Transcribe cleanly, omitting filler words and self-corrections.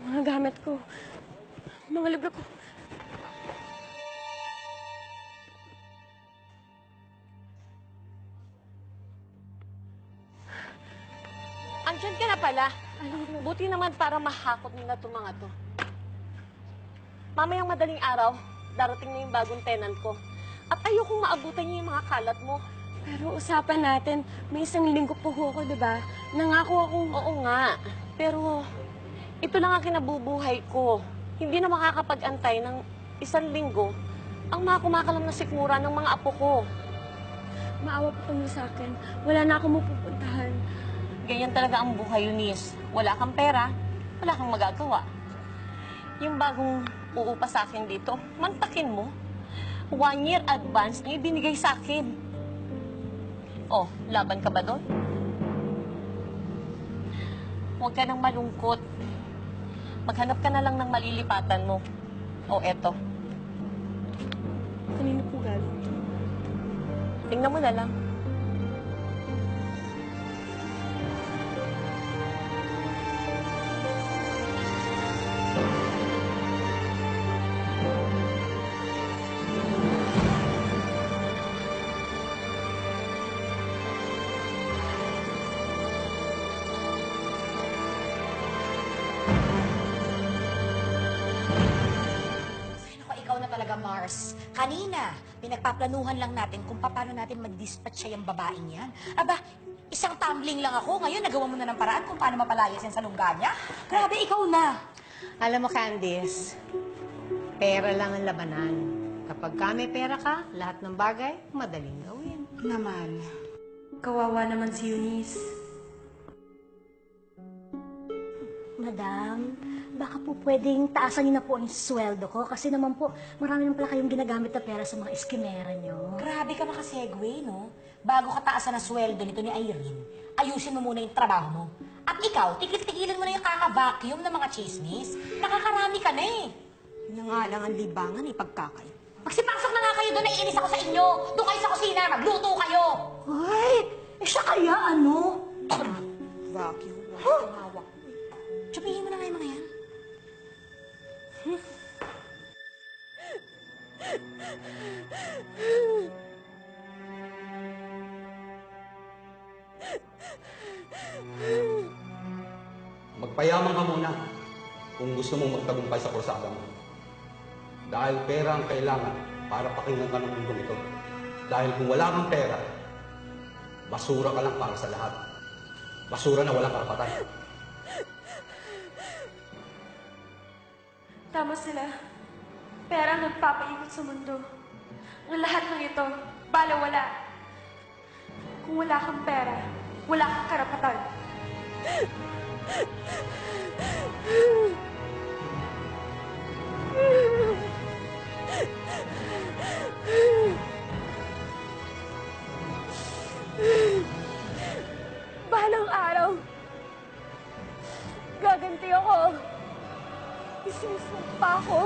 Mga gamit ko. Mga libro ko. Andiyan ka na pala. Buti naman para mahakot mo na itong mga to. Mamayang madaling araw, darating na yung bagong tenant ko. At ayokong maabutan niya yung mga kalat mo. Pero usapan natin, may 1 linggo po ako, di ba? Nangako akong... Oo nga, pero ito lang ang kinabubuhay ko. Hindi na makakapag-antay ng 1 linggo ang mga kumakalam na sikmura ng mga apo ko. Maawa po kayo sa akin. Wala na akong mapupuntahan. Ganyan talaga ang buhay, Eunice. Wala kang pera, wala kang magagawa. Yung bagong uupa sa akin dito, mantakin mo. 1 year advance na ibinigay sa akin. Oh, laban ka ba doon? Huwag ka nang malungkot. Maghanap ka na lang ng malilipatan mo. O, eto. Kanino po galing? Tingnan mo na lang. Talaga, Mars. Kanina, pinagpaplanuhan lang natin kung paano natin mag-dispatch siya yung babaeng yan. Aba, isang tumbling lang ako. Ngayon, nagawa mo na ng paraan kung paano mapalayas yan sa lungga niya. Grabe, ikaw na. Alam mo, Candice, pera lang ang labanan. Kapag ka may pera ka, lahat ng bagay, madaling gawin. Naman. Kawawa naman si Eunice. Madam, baka po pwedeng taasan niyo na po ang sweldo ko kasi naman po marami naman pala kayong ginagamit na pera sa mga eskimera niyo. Grabe ka makasegue, no? Bago ka taasan ang sweldo nito ni Irene, ayusin mo muna yung trabaho mo. At ikaw, tigil-tigilan mo na yung kaka-vacuum ng mga chismis. Nakakarami ka na eh. Yun nga lang ang libangan, ipagkakay. Magsipasok na nga kayo doon, naiinis ako sa inyo. Doon kayo sa kusina, magluto kayo. Ay, siya kaya ano? Vacuum, Huh? hawak. Tsupihin mo na nga yung mga yan. Magpayaman ka muna kung gusto mong magtagumpay sa kursada mo. Dahil pera ang kailangan para pakinggan ka ng mundong ito. Dahil kung wala kang pera, basura ka lang para sa lahat. Basura na walang karapatan. Tama sila. Pera ang nagpapaikot sa mundo. Ang lahat ng ito, bala-wala. Kung wala kang pera, wala kang karapatan. Balang araw, gaganti ako. Isinusumpa ako.